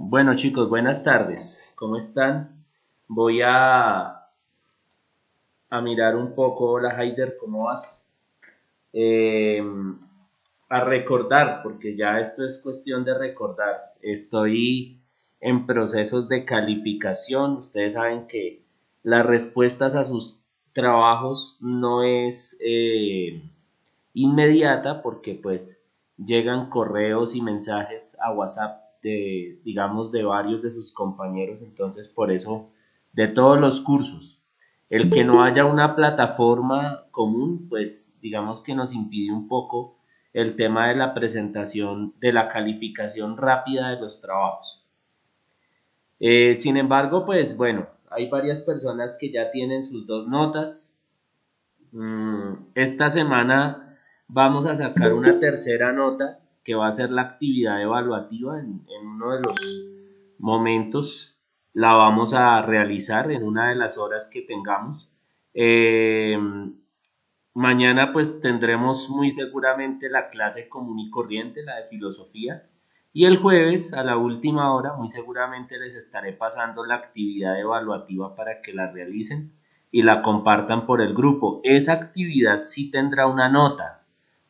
Bueno chicos, buenas tardes. ¿Cómo están? Voy a mirar un poco. Hola Haider, ¿cómo vas? Eh, a recordar, porque ya esto es cuestión de recordar. Estoy en procesos de calificación. Ustedes saben que las respuestas a sus trabajos no es inmediata porque pues llegan correos y mensajes a WhatsApp de, digamos, de varios de sus compañeros, entonces por eso de todos los cursos, el que no haya una plataforma común, pues digamos que nos impide un poco el tema de la presentación, de la calificación rápida de los trabajos. Sin embargo, pues bueno, hay varias personas que ya tienen sus dos notas. Esta semana vamos a sacar una tercera nota que va a ser la actividad evaluativa en uno de los momentos. La vamos a realizar en una de las horas que tengamos. Eh, Mañana pues tendremos muy seguramente la clase común y corriente, la de filosofía. Y el jueves a la última hora muy seguramente les estaré pasando la actividad evaluativa para que la realicen y la compartan por el grupo. Esa actividad sí tendrá una nota,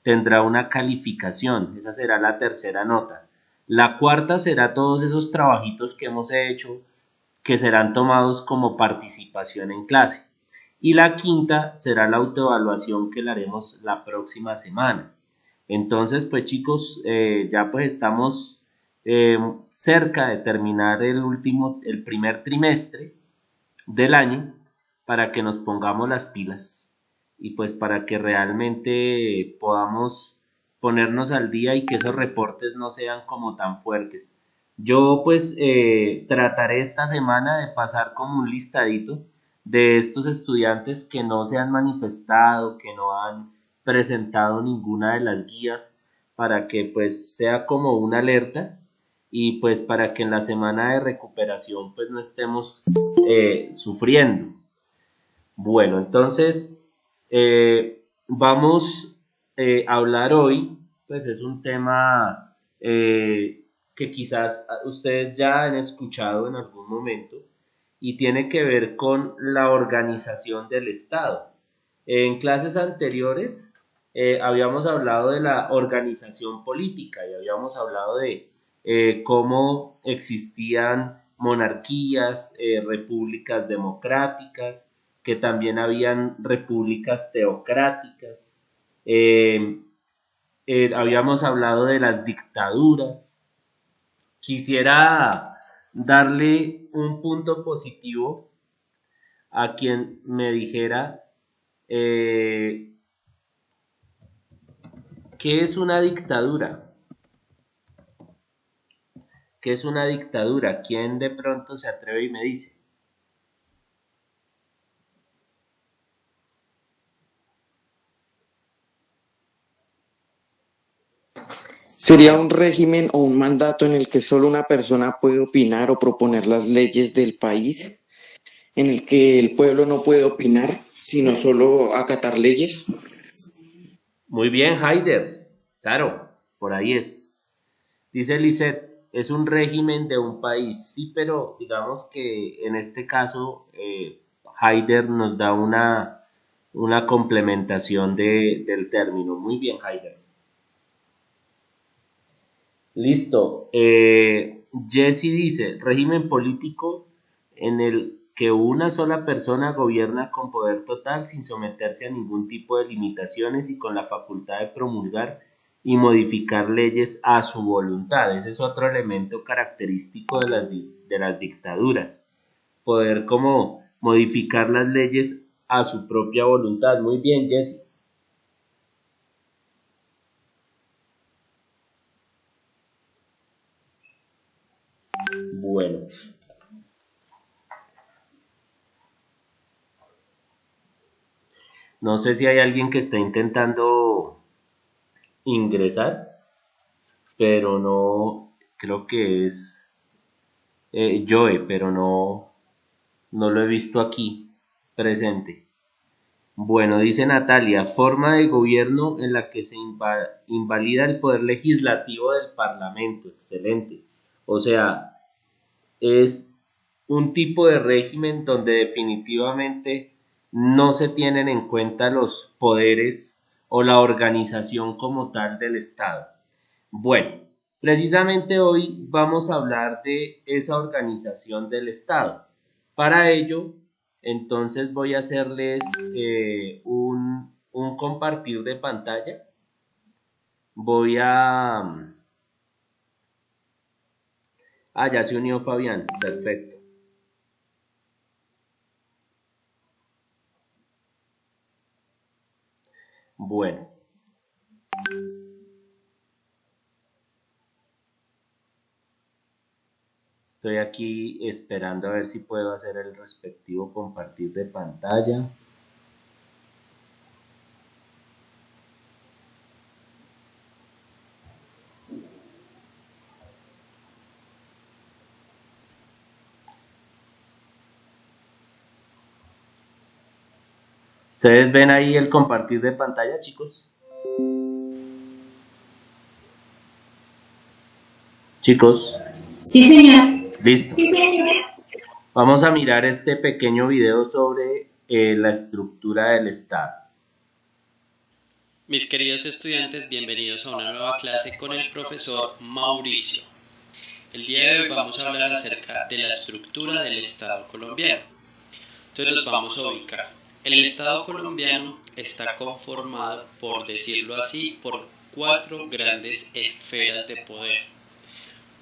tendrá una calificación, esa será la tercera nota. La cuarta será todos esos trabajitos que hemos hecho que serán tomados como participación en clase. Y la quinta será la autoevaluación que la haremos la próxima semana. Entonces, pues chicos, ya pues estamos cerca de terminar el primer trimestre del año para que nos pongamos las pilas y pues para que realmente podamos ponernos al día y que esos reportes no sean como tan fuertes. Yo pues trataré esta semana de pasar como un listadito de estos estudiantes que no se han manifestado, que no han presentado ninguna de las guías para que pues sea como una alerta y pues para que en la semana de recuperación pues no estemos sufriendo. Bueno, entonces vamos a hablar hoy, pues es un tema que quizás ustedes ya han escuchado en algún momento y tiene que ver con la organización del Estado. En clases anteriores habíamos hablado de la organización política y habíamos hablado de cómo existían monarquías, repúblicas democráticas, que también habían repúblicas teocráticas. Eh, Habíamos hablado de las dictaduras. Quisiera darle un punto positivo a quien me dijera eh, qué es una dictadura. ¿Qué es una dictadura? ¿Quién de pronto se atreve y me dice? Sería un régimen o un mandato en el que solo una persona puede opinar o proponer las leyes del país, en el que el pueblo no puede opinar, sino solo acatar leyes. Muy bien, Haider. Claro, por ahí es. Dice Lisette, es un régimen de un país. Sí, pero digamos que en este caso Haider nos da una complementación del término. Muy bien, Haider. Listo. Jesse dice, régimen político en el que una sola persona gobierna con poder total sin someterse a ningún tipo de limitaciones y con la facultad de promulgar y modificar leyes a su voluntad. Ese es otro elemento característico de las dictaduras. Poder como modificar las leyes a su propia voluntad. Muy bien, Jesse. Bueno, no sé si hay alguien que esté intentando ingresar, pero no, creo que es Joe, pero no lo he visto aquí presente. Bueno, dice Natalia, forma de gobierno en la que se invalida el poder legislativo del Parlamento. Excelente. O sea, es un tipo de régimen donde definitivamente no se tienen en cuenta los poderes o la organización como tal del Estado. Bueno, precisamente hoy vamos a hablar de esa organización del Estado. Para ello, entonces voy a hacerles un compartir de pantalla. Voy a... ya se unió Fabián, perfecto. Bueno. Estoy aquí esperando a ver si puedo hacer el respectivo compartir de pantalla. ¿Ustedes ven ahí el compartir de pantalla, chicos? Chicos. Sí, señor. Listo. Sí, señor. Vamos a mirar este pequeño video sobre la estructura del Estado. Mis queridos estudiantes, bienvenidos a una nueva clase con el profesor Mauricio. El día de hoy vamos a hablar acerca de la estructura del Estado colombiano. Entonces los vamos a ubicar. El Estado colombiano está conformado, por decirlo así, por 4 grandes esferas de poder.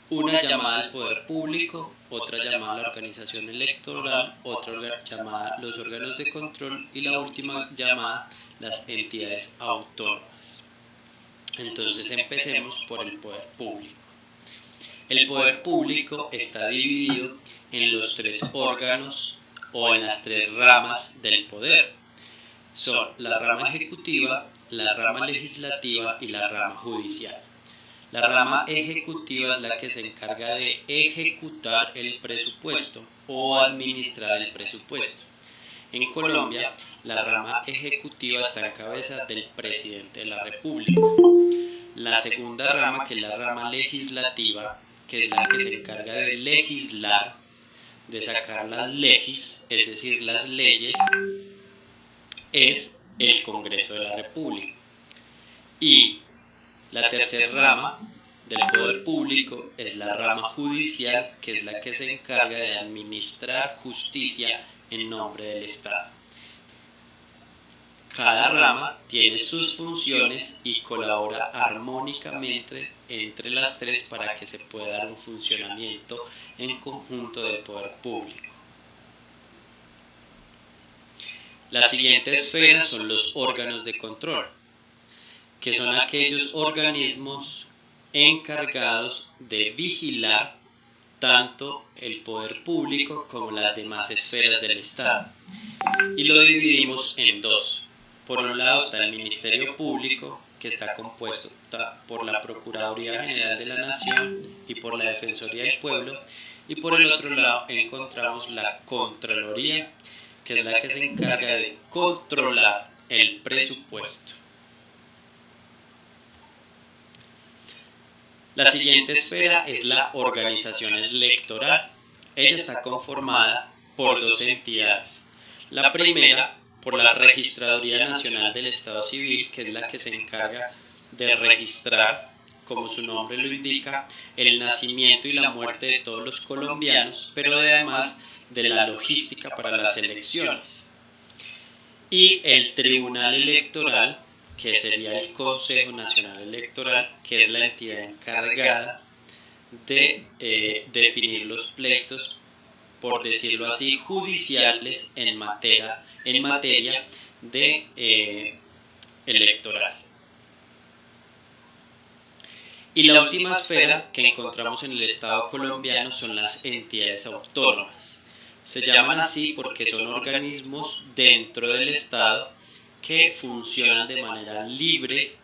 Una llamada el poder público, otra llamada la organización electoral, otra llamada los órganos de control y la última llamada las entidades autónomas. Entonces empecemos por el poder público. El poder público está dividido en los 3 órganos o en las 3 ramas del poder. Son la rama ejecutiva, la rama legislativa y la rama judicial. La rama ejecutiva es la que se encarga de ejecutar el presupuesto o administrar el presupuesto. En Colombia, la rama ejecutiva está en cabeza del presidente de la República. La segunda rama, que es la rama legislativa, que es la que se encarga de legislar, de sacar las leyes, es decir, las leyes, es el Congreso de la República. Y la tercera rama del poder público es la rama judicial, que es la que se encarga de administrar justicia en nombre del Estado. Cada rama tiene sus funciones y colabora armónicamente entre las 3 para que se pueda dar un funcionamiento en conjunto del poder público. La siguiente esfera son los órganos de control, que son aquellos organismos encargados de vigilar tanto el poder público como las demás esferas del Estado. Y lo dividimos en 2. Por un lado está el Ministerio Público, que está compuesto por la Procuraduría General de la Nación y por la Defensoría del Pueblo, y por el otro lado encontramos la Contraloría, que es la que se encarga de controlar el presupuesto. La siguiente esfera es la organización electoral. Ella está conformada por 2 entidades. La primera, por la Registraduría Nacional del Estado Civil, que es la que se encarga de registrar, como su nombre lo indica, el nacimiento y la muerte de todos los colombianos, pero además de la logística para las elecciones. Y el Tribunal Electoral, que sería el Consejo Nacional Electoral, que es la entidad encargada de definir los pleitos, por decirlo así, judiciales en materia de electoral. Y la última esfera que encontramos en el Estado colombiano son las entidades autónomas. Se llaman así porque son organismos dentro del Estado que funcionan de manera libre,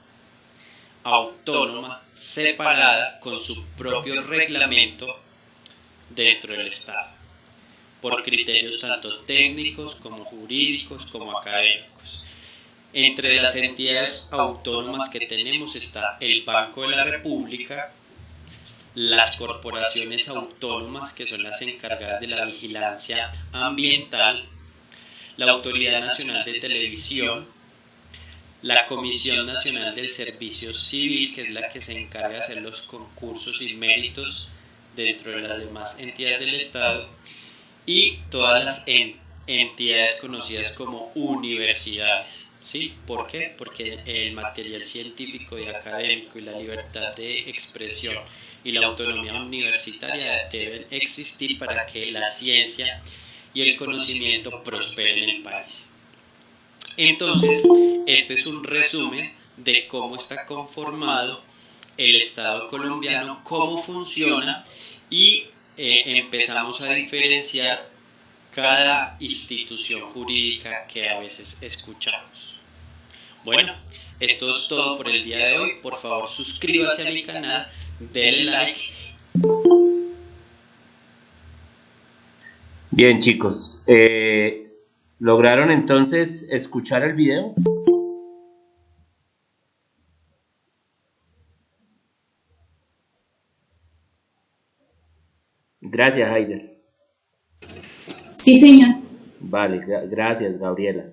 autónoma, separada, con su propio reglamento dentro del Estado, por criterios tanto técnicos como jurídicos como académicos. Entre las entidades autónomas que tenemos está el Banco de la República, las corporaciones autónomas, que son las encargadas de la vigilancia ambiental, la Autoridad Nacional de Televisión, la Comisión Nacional del Servicio Civil, que es la que se encarga de hacer los concursos y méritos dentro de las demás entidades del Estado, y todas las entidades conocidas como universidades. ¿Sí? ¿Por qué? Porque el material científico y académico y la libertad de expresión y la autonomía universitaria deben existir para que la ciencia y el conocimiento prosperen en el país. Entonces, este es un resumen de cómo está conformado el Estado colombiano, cómo funciona, y empezamos a diferenciar cada institución jurídica que a veces escuchamos. Bueno, esto es todo por el día de hoy. Por favor, suscríbase a mi canal, denle like. Bien, chicos, ¿lograron entonces escuchar el video? Gracias, Haider. Sí, señor. Vale, gracias, Gabriela.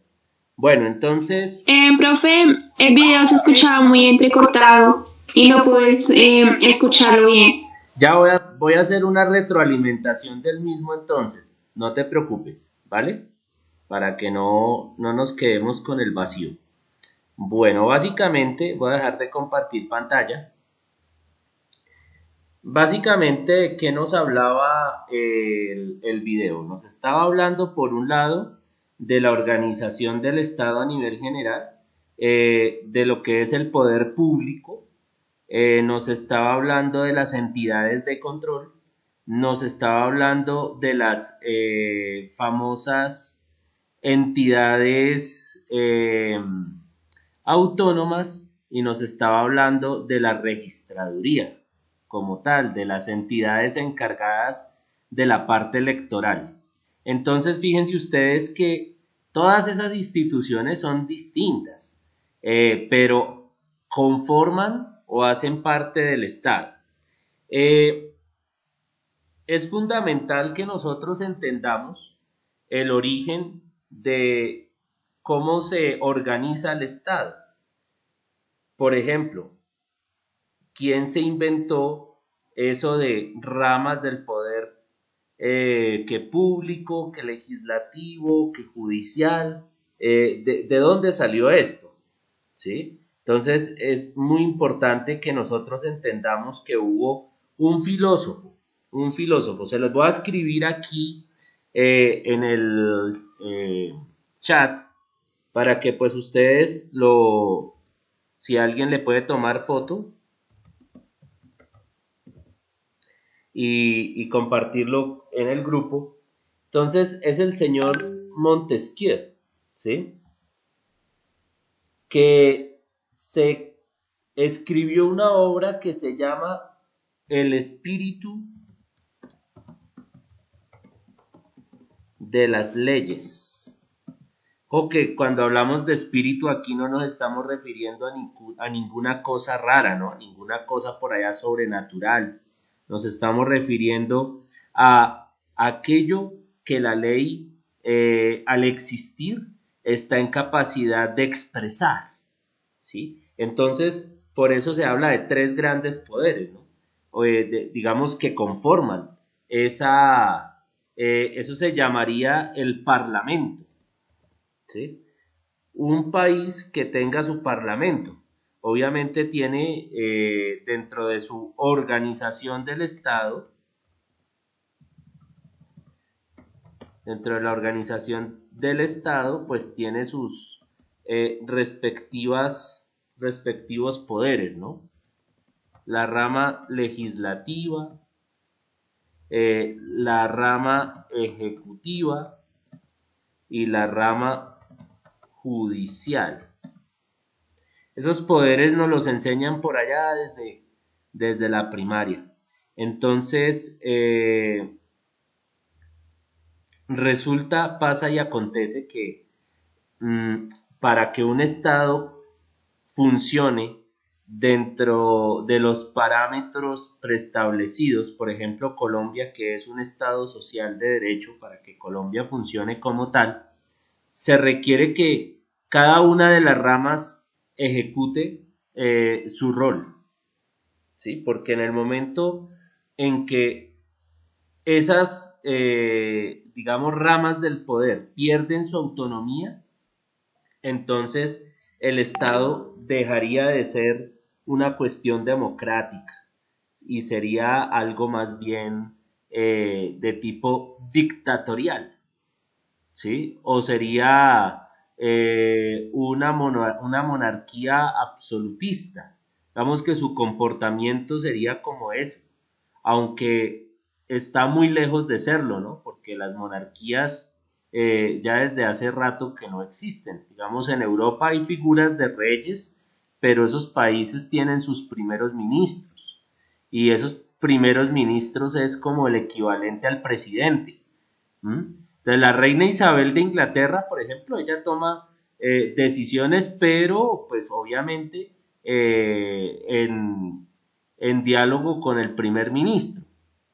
Bueno, entonces, Profe, el video se escuchaba muy entrecortado y no puedes escucharlo bien. ya voy a hacer una retroalimentación del mismo entonces. No te preocupes, ¿vale? Para que no nos quedemos con el vacío. Bueno, básicamente voy a dejar de compartir pantalla. Básicamente, ¿de qué nos hablaba el video? Nos estaba hablando, por un lado, de la organización del Estado a nivel general, de lo que es el poder público, nos estaba hablando de las entidades de control, nos estaba hablando de las famosas entidades autónomas, y nos estaba hablando de la registraduría como tal, de las entidades encargadas de la parte electoral. Entonces, fíjense ustedes que todas esas instituciones son distintas, pero conforman o hacen parte del Estado. Es fundamental que nosotros entendamos el origen de cómo se organiza el Estado. Por ejemplo, ¿quién se inventó eso de ramas del poder, que público, que legislativo, que judicial? ¿De dónde salió esto? ¿Sí? Entonces es muy importante que nosotros entendamos que hubo un filósofo, se los voy a escribir aquí en el chat, para que pues ustedes si alguien le puede tomar foto y compartirlo en el grupo. Entonces es el señor Montesquieu, ¿sí? Que se escribió una obra que se llama El espíritu de las leyes. O que cuando hablamos de espíritu aquí no nos estamos refiriendo a ninguna cosa rara, ¿no? A ninguna cosa por allá sobrenatural. Nos estamos refiriendo a aquello que la ley, al existir, está en capacidad de expresar, ¿sí? Entonces, por eso se habla de tres grandes poderes, ¿no? Digamos que conforman eso se llamaría el parlamento, ¿sí? Un país que tenga su parlamento, obviamente tiene, dentro de su organización del Estado, pues tiene sus respectivos poderes, ¿no? La rama legislativa, la rama ejecutiva y la rama judicial. Esos poderes nos los enseñan por allá desde la primaria. Entonces, pasa y acontece que para que un Estado funcione dentro de los parámetros preestablecidos. Por ejemplo, Colombia, que es un estado social de derecho, para que Colombia funcione como tal, se requiere que cada una de las ramas ejecute su rol, ¿sí? Porque en el momento en que esas, digamos, ramas del poder pierden su autonomía, entonces el Estado dejaría de ser una cuestión democrática y sería algo más bien de tipo dictatorial, ¿sí? O sería una monarquía absolutista. Digamos que su comportamiento sería como eso, aunque está muy lejos de serlo, ¿no? Porque las monarquías ya desde hace rato que no existen. Digamos, en Europa hay figuras de reyes, pero esos países tienen sus primeros ministros, y esos primeros ministros es como el equivalente al presidente. Entonces, la reina Isabel de Inglaterra, por ejemplo, ella toma decisiones, pero pues obviamente en diálogo con el primer ministro,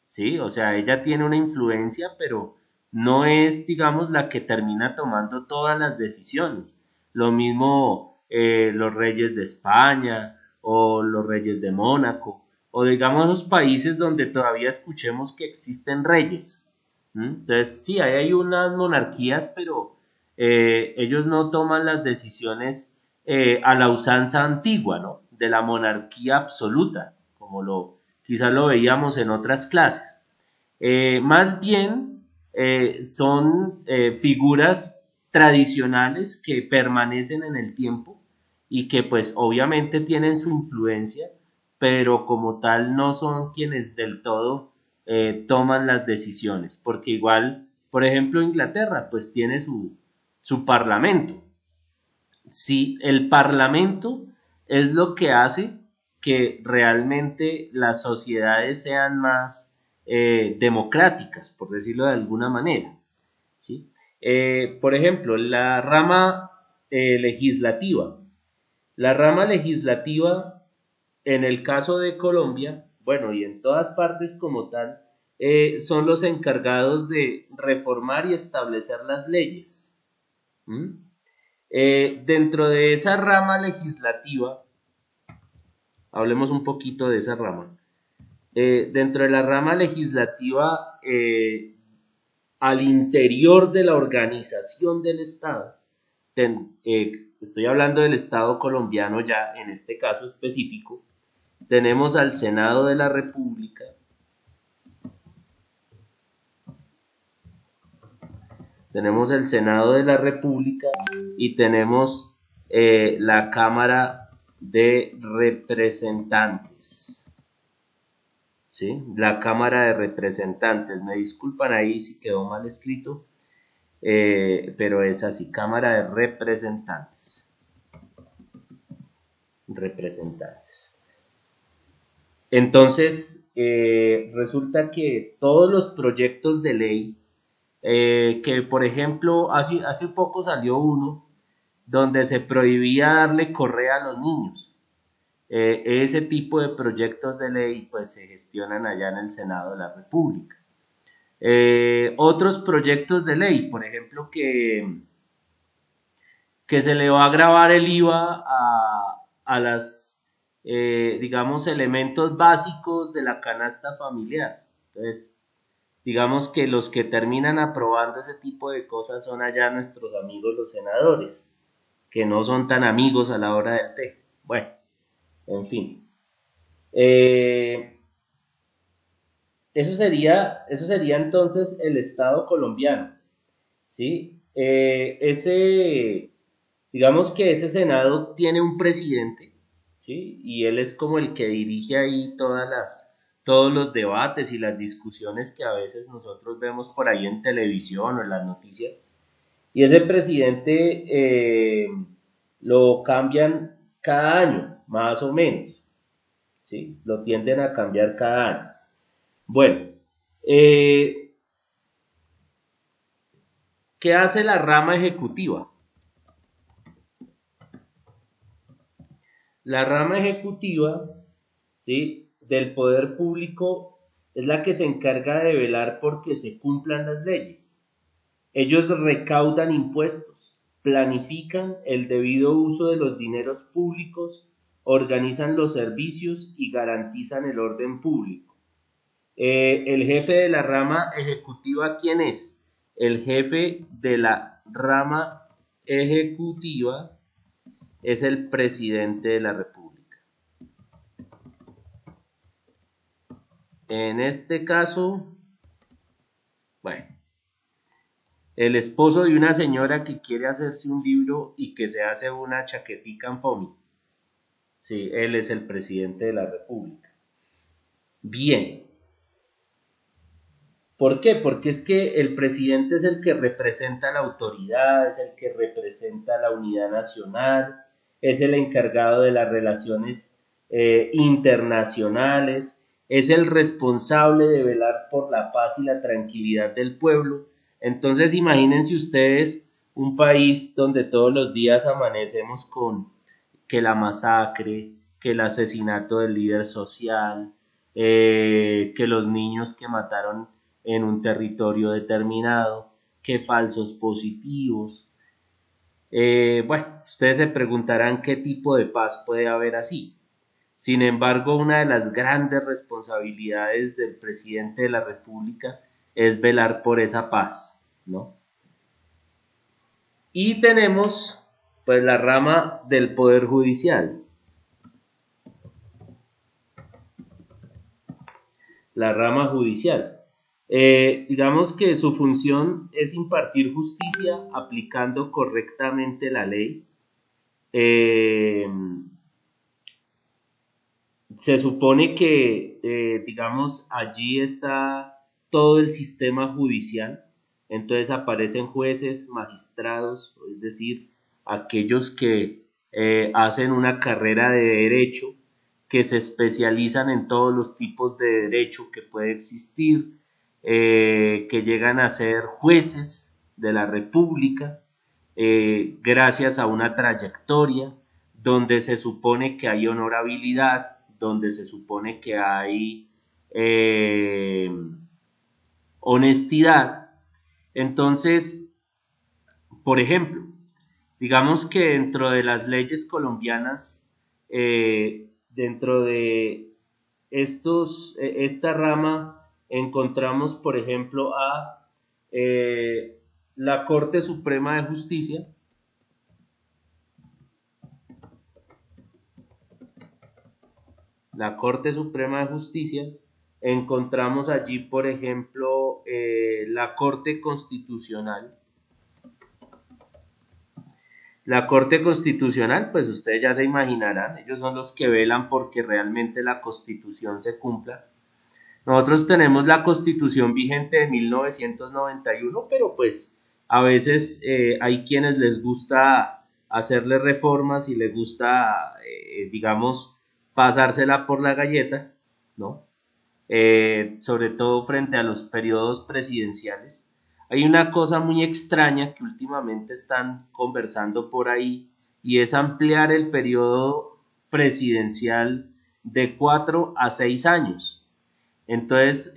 ¿sí? O sea, ella tiene una influencia, pero no es, digamos, la que termina tomando todas las decisiones. Lo mismo los reyes de España o los reyes de Mónaco, o digamos los países donde todavía escuchemos que existen reyes. Entonces, sí, hay unas monarquías, pero ellos no toman las decisiones a la usanza antigua, ¿no? De la monarquía absoluta, como quizás lo veíamos en otras clases. Más bien son figuras tradicionales que permanecen en el tiempo y que pues obviamente tienen su influencia, pero como tal no son quienes del todo toman las decisiones, porque igual, por ejemplo, Inglaterra pues tiene su parlamento. Si el parlamento es lo que hace que realmente las sociedades sean más democráticas, por decirlo de alguna manera, ¿sí? Por ejemplo, la rama legislativa. La rama legislativa, en el caso de Colombia, bueno, y en todas partes como tal, son los encargados de reformar y establecer las leyes. Dentro de esa rama legislativa, hablemos un poquito de esa rama. Dentro de la rama legislativa, al interior de la organización del Estado, estoy hablando del Estado colombiano ya en este caso específico, tenemos al Senado de la República, tenemos el Senado de la República y tenemos la Cámara de Representantes. ¿Sí? La Cámara de Representantes. Me disculpan ahí si quedó mal escrito, pero es así, Cámara de Representantes. Representantes. Entonces, resulta que todos los proyectos de ley, que por ejemplo, hace poco salió uno donde se prohibía darle correa a los niños. Ese tipo de proyectos de ley pues se gestionan allá en el Senado de la República. Otros proyectos de ley, por ejemplo, que se le va a grabar el IVA a las, digamos, elementos básicos de la canasta familiar. Entonces, digamos que los que terminan aprobando ese tipo de cosas son allá nuestros amigos los senadores, que no son tan amigos a la hora del té. Bueno, en fin. Eso sería entonces el Estado colombiano, ¿sí? Digamos que ese Senado tiene un presidente, ¿sí? Y él es como el que dirige ahí todos los debates y las discusiones que a veces nosotros vemos por ahí en televisión o en las noticias. Y ese presidente lo cambian cada año, más o menos, ¿sí? Lo tienden a cambiar cada año. Bueno, ¿qué hace la rama ejecutiva? La rama ejecutiva, ¿sí?, del poder público es la que se encarga de velar porque se cumplan las leyes. Ellos recaudan impuestos, planifican el debido uso de los dineros públicos, organizan los servicios y garantizan el orden público. El jefe de la rama ejecutiva, ¿quién es? El jefe de la rama ejecutiva es el presidente de la República. En este caso, bueno, el esposo de una señora que quiere hacerse un libro y que se hace una chaquetica en FOMI. Sí, él es el presidente de la República. Bien. ¿Por qué? Porque es que el presidente es el que representa la autoridad, es el que representa la unidad nacional, es el encargado de las relaciones internacionales, es el responsable de velar por la paz y la tranquilidad del pueblo. Entonces imagínense ustedes un país donde todos los días amanecemos con que la masacre, que el asesinato del líder social, que los niños que mataron en un territorio determinado, que falsos positivos. Bueno, ustedes se preguntarán qué tipo de paz puede haber así. Sin embargo, una de las grandes responsabilidades del presidente de la República es velar por esa paz, ¿no? Y tenemos pues la rama del Poder Judicial. La rama judicial. Digamos que su función es impartir justicia aplicando correctamente la ley. Se supone que, digamos, allí está todo el sistema judicial, entonces aparecen jueces, magistrados, es decir, aquellos que hacen una carrera de derecho, que se especializan en todos los tipos de derecho que puede existir, que llegan a ser jueces de la República, gracias a una trayectoria donde se supone que hay honorabilidad, donde se supone que hay honestidad. Entonces, por ejemplo, digamos que dentro de las leyes colombianas, dentro de esta rama, encontramos, por ejemplo, a la Corte Suprema de Justicia. La Corte Suprema de Justicia, encontramos allí, por ejemplo, la Corte Constitucional. La Corte Constitucional, pues ustedes ya se imaginarán, ellos son los que velan porque realmente la Constitución se cumpla. Nosotros tenemos la Constitución vigente de 1991, pero pues a veces hay quienes les gusta hacerle reformas y les gusta, digamos, pasársela por la galleta, ¿no? Sobre todo frente a los periodos presidenciales. Hay una cosa muy extraña que últimamente están conversando por ahí y es ampliar el periodo presidencial de 4 a 6 años. Entonces,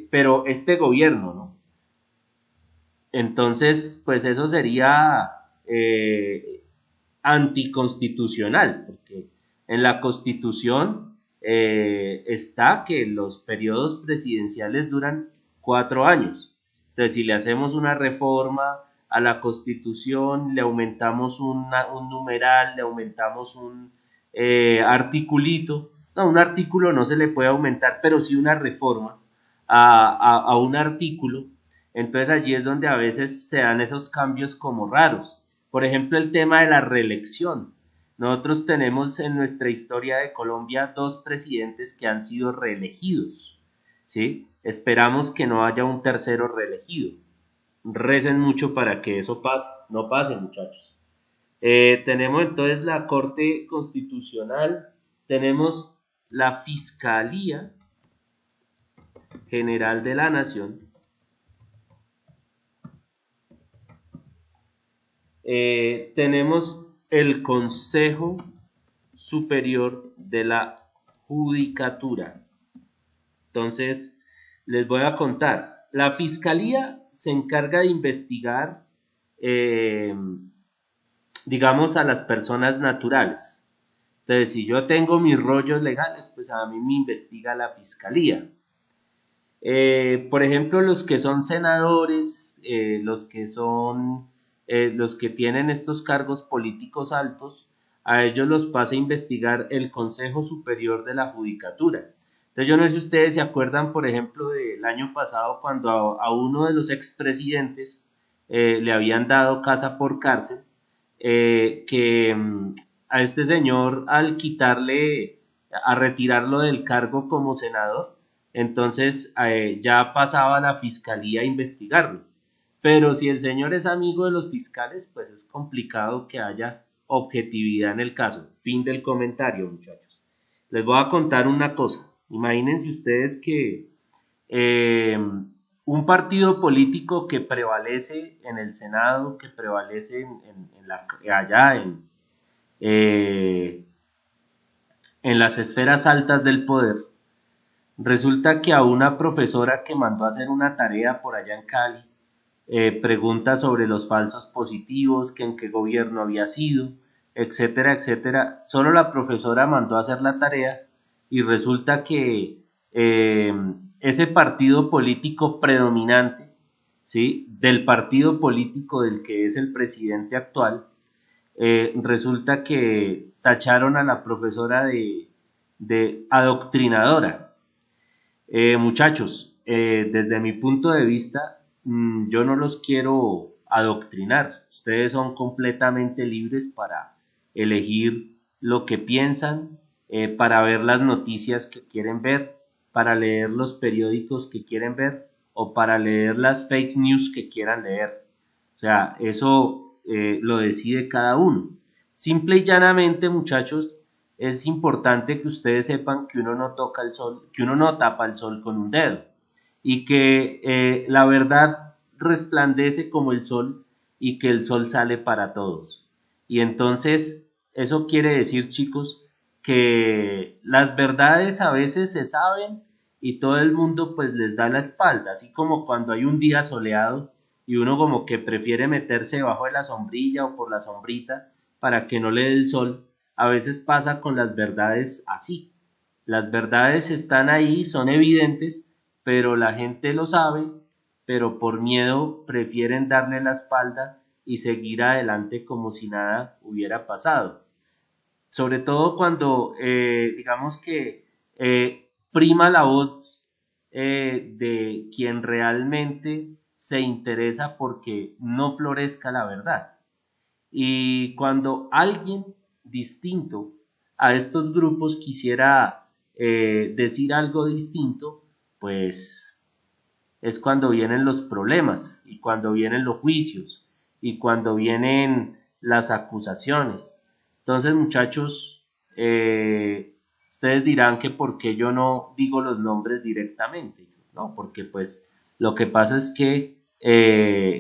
pero este gobierno, ¿no? Entonces, pues eso sería anticonstitucional, porque en la Constitución está que los periodos presidenciales duran 4 años. Entonces, si le hacemos una reforma a la Constitución, le aumentamos un numeral, le aumentamos un articulito. No, un artículo no se le puede aumentar, pero sí una reforma a un artículo. Entonces allí es donde a veces se dan esos cambios como raros. Por ejemplo, el tema de la reelección. Nosotros tenemos en nuestra historia de Colombia 2 presidentes que han sido reelegidos, ¿sí? Esperamos que no haya un tercero reelegido. Recen mucho para que eso pase. No pase, muchachos. Tenemos entonces la Corte Constitucional, tenemos la Fiscalía General de la Nación, tenemos el Consejo Superior de la Judicatura. Entonces, les voy a contar. La Fiscalía se encarga de investigar, digamos, a las personas naturales. Entonces, si yo tengo mis rollos legales, pues a mí me investiga la Fiscalía. Por ejemplo, los que son senadores, los que tienen estos cargos políticos altos, a ellos los pasa a investigar el Consejo Superior de la Judicatura. Entonces, yo no sé si ustedes se acuerdan, por ejemplo, del año pasado cuando a uno de los expresidentes le habían dado casa por cárcel, que a este señor al a retirarlo del cargo como senador, entonces ya pasaba la fiscalía a investigarlo. Pero si el señor es amigo de los fiscales, pues es complicado que haya objetividad en el caso. Fin del comentario, muchachos. Les voy a contar una cosa. Imagínense ustedes que un partido político que prevalece en el Senado, que prevalece allá en las esferas altas del poder, resulta que a una profesora que mandó a hacer una tarea por allá en Cali, pregunta sobre los falsos positivos, que en qué gobierno había sido, etcétera, etcétera. Solo la profesora mandó a hacer la tarea y resulta que ese partido político predominante, ¿sí?, del partido político del que es el presidente actual, resulta que tacharon a la profesora de adoctrinadora. Muchachos, desde mi punto de vista, yo no los quiero adoctrinar. Ustedes son completamente libres para elegir lo que piensan, para ver las noticias que quieren ver, para leer los periódicos que quieren ver o para leer las fake news que quieran leer. O sea, eso lo decide cada uno. Simple y llanamente, muchachos, es importante que ustedes sepan que uno no toca el sol, que uno no tapa el sol con un dedo y que la verdad resplandece como el sol y que el sol sale para todos. Y entonces, eso quiere decir, chicos, que las verdades a veces se saben y todo el mundo pues les da la espalda, así como cuando hay un día soleado y uno como que prefiere meterse debajo de la sombrilla o por la sombrita para que no le dé el sol. A veces pasa con las verdades así. Las verdades están ahí, son evidentes, pero la gente lo sabe, pero por miedo prefieren darle la espalda y seguir adelante como si nada hubiera pasado. Sobre todo cuando digamos que prima la voz de quien realmente se interesa porque no florezca la verdad. Y cuando alguien distinto a estos grupos quisiera decir algo distinto, pues es cuando vienen los problemas y cuando vienen los juicios y cuando vienen las acusaciones. Entonces, muchachos, ustedes dirán que por qué yo no digo los nombres directamente, ¿no? Porque pues lo que pasa es que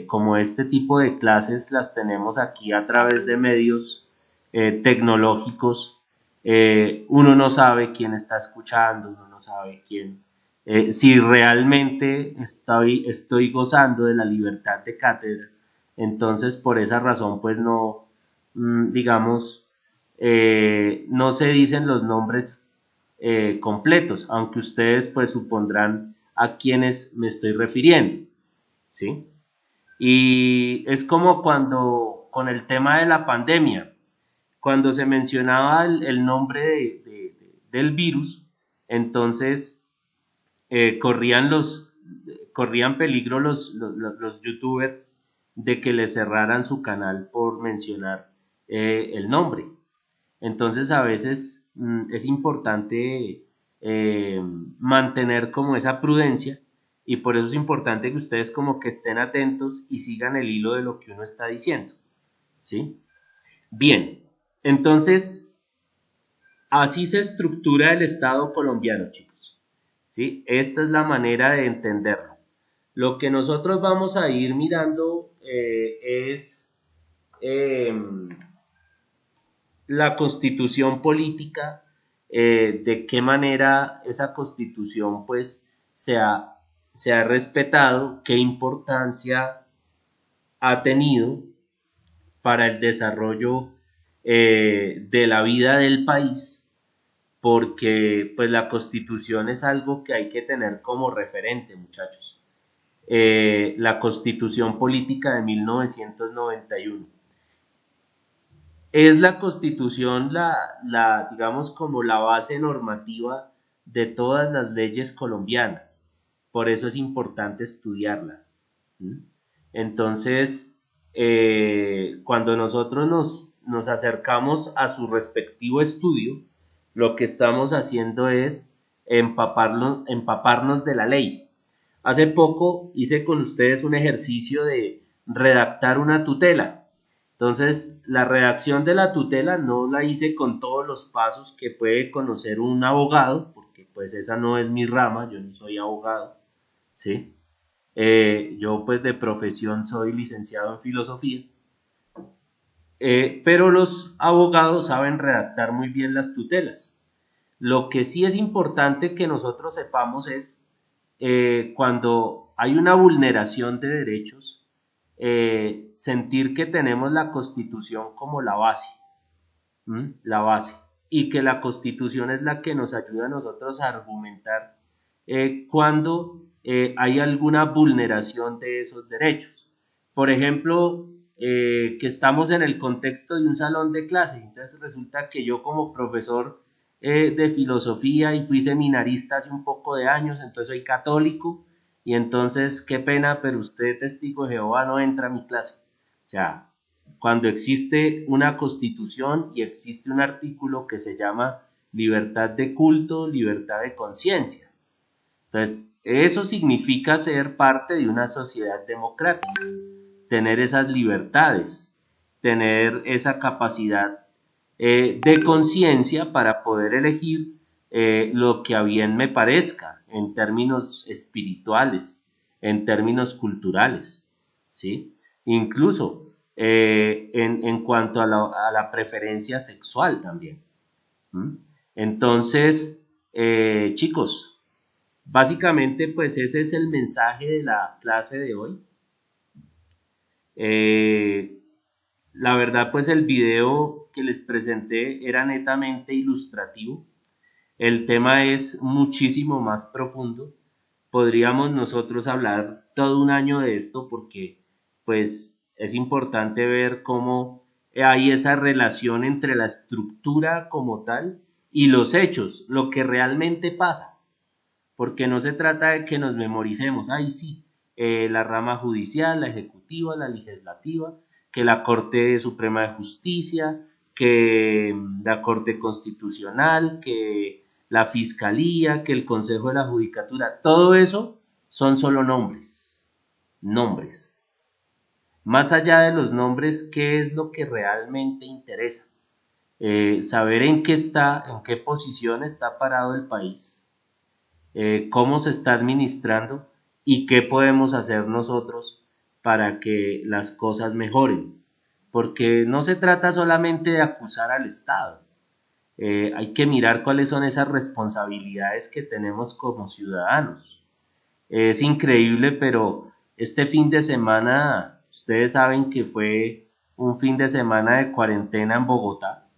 como este tipo de clases las tenemos aquí a través de medios tecnológicos, uno no sabe quién está escuchando, uno no sabe si realmente estoy gozando de la libertad de cátedra. Entonces, por esa razón, pues no, digamos, no se dicen los nombres completos, aunque ustedes pues supondrán a quienes me estoy refiriendo, ¿sí? Y es como cuando con el tema de la pandemia, cuando se mencionaba el nombre del virus, entonces corrían peligro los youtubers de que le cerraran su canal por mencionar el nombre. Entonces a veces es importante mantener como esa prudencia y por eso es importante que ustedes como que estén atentos y sigan el hilo de lo que uno está diciendo, ¿sí? Bien, entonces así se estructura el Estado colombiano, chicos, ¿sí? Esta es la manera de entenderlo. Lo que nosotros vamos a ir mirando es la constitución política, de qué manera esa constitución pues se ha respetado, qué importancia ha tenido para el desarrollo de la vida del país, porque pues la constitución es algo que hay que tener como referente, muchachos. La constitución política de 1991 es la constitución, digamos, como la base normativa de todas las leyes colombianas. Por eso es importante estudiarla. ¿Mm? Entonces, cuando nosotros nos acercamos a su respectivo estudio, lo que estamos haciendo es empaparnos de la ley. Hace poco hice con ustedes un ejercicio de redactar una tutela. Entonces, la redacción de la tutela no la hice con todos los pasos que puede conocer un abogado, porque pues esa no es mi rama, yo no soy abogado, ¿sí? Yo pues de profesión soy licenciado en filosofía, pero los abogados saben redactar muy bien las tutelas. Lo que sí es importante que nosotros sepamos es cuando hay una vulneración de derechos, sentir que tenemos la Constitución como la base, ¿m? La base, y que la Constitución es la que nos ayuda a nosotros a argumentar cuando hay alguna vulneración de esos derechos. Por ejemplo, que estamos en el contexto de un salón de clase, entonces resulta que yo como profesor de filosofía y fui seminarista hace un poco de años, entonces soy católico y entonces qué pena, pero usted testigo de Jehová no entra a mi clase. O sea, cuando existe una constitución y existe un artículo que se llama libertad de culto, libertad de conciencia. Entonces, eso significa ser parte de una sociedad democrática, tener esas libertades, tener esa capacidad de conciencia para poder elegir lo que a bien me parezca en términos espirituales, en términos culturales, ¿sí? Incluso en cuanto a la preferencia sexual también. ¿Mm? Entonces, chicos, básicamente pues ese es el mensaje de la clase de hoy. La verdad pues el video que les presenté era netamente ilustrativo. El tema es muchísimo más profundo. Podríamos nosotros hablar todo un año de esto porque pues es importante ver cómo hay esa relación entre la estructura como tal y los hechos, lo que realmente pasa, porque no se trata de que nos memoricemos, ay sí, la rama judicial, la ejecutiva, la legislativa, que la Corte Suprema de Justicia, que la Corte Constitucional, que la Fiscalía, que el Consejo de la Judicatura, todo eso son solo nombres, nombres. Más allá de los nombres, ¿qué es lo que realmente interesa? Saber en qué está, en qué posición está parado el país, cómo se está administrando y qué podemos hacer nosotros para que las cosas mejoren. Porque no se trata solamente de acusar al Estado, hay que mirar cuáles son esas responsabilidades que tenemos como ciudadanos. Es increíble, pero este fin de semana, ustedes saben que fue un fin de semana de cuarentena en Bogotá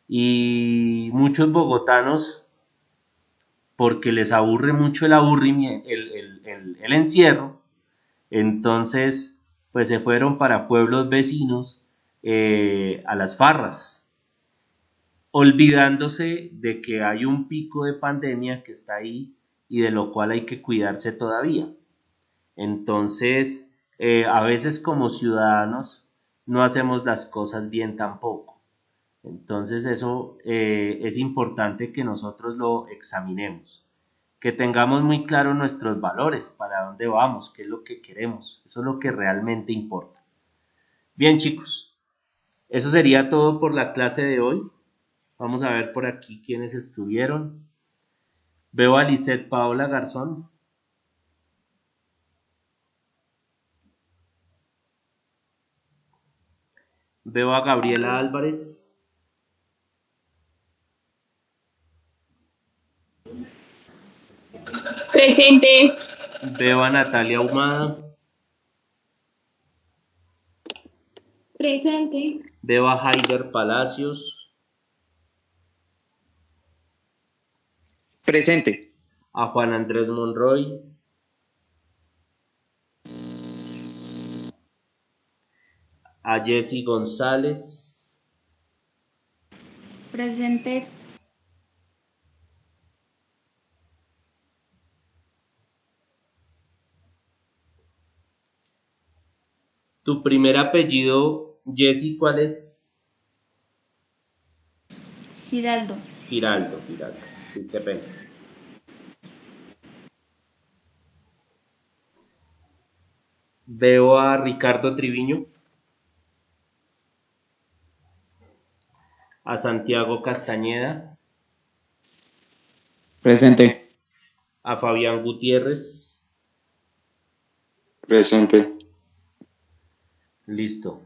y muchos bogotanos, porque les aburre mucho el aburrimiento, el encierro, entonces pues se fueron para pueblos vecinos a las farras, olvidándose de que hay un pico de pandemia que está ahí y de lo cual hay que cuidarse todavía. Entonces, a veces como ciudadanos no hacemos las cosas bien tampoco. Entonces eso es importante que nosotros lo examinemos, que tengamos muy claro nuestros valores, para dónde vamos, qué es lo que queremos, eso es lo que realmente importa. Bien chicos, eso sería todo por la clase de hoy. Vamos a ver por aquí quiénes estuvieron. Veo a Lisette Paola Garzón. Veo a Gabriela Álvarez. Presente. Veo a Natalia Ahumada. Presente. Veo a Haider Palacios. Presente. A Juan Andrés Monroy. A Jessy González. Presente. Tu primer apellido, Jessy, ¿cuál es? Giraldo. Giraldo. Sí, qué pena. Veo a Ricardo Triviño. A Santiago Castañeda. Presente. A Fabián Gutiérrez. Presente. Listo.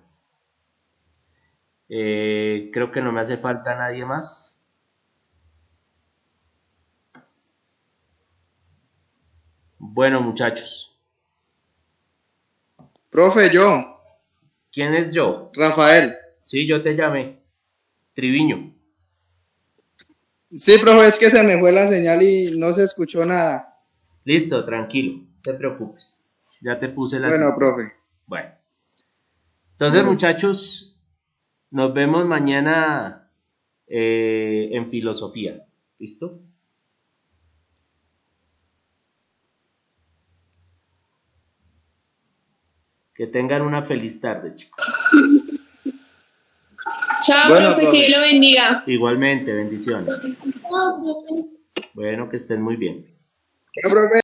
Creo que no me hace falta nadie más. Bueno, muchachos. Profe, yo, ¿Quién es yo? Rafael. Sí, yo te llamé. Triviño. Sí, profe, es que se me fue la señal y no se escuchó nada. Listo, tranquilo. No te preocupes. Ya te puse la Bueno, asistencia. profe. Bueno. Entonces, muchachos, nos vemos mañana en filosofía. ¿Listo? Que tengan una feliz tarde, chicos. Chao, Bueno, profe, que profe. Dios lo bendiga. Igualmente, bendiciones. Bueno, que estén muy bien. Bueno, profe.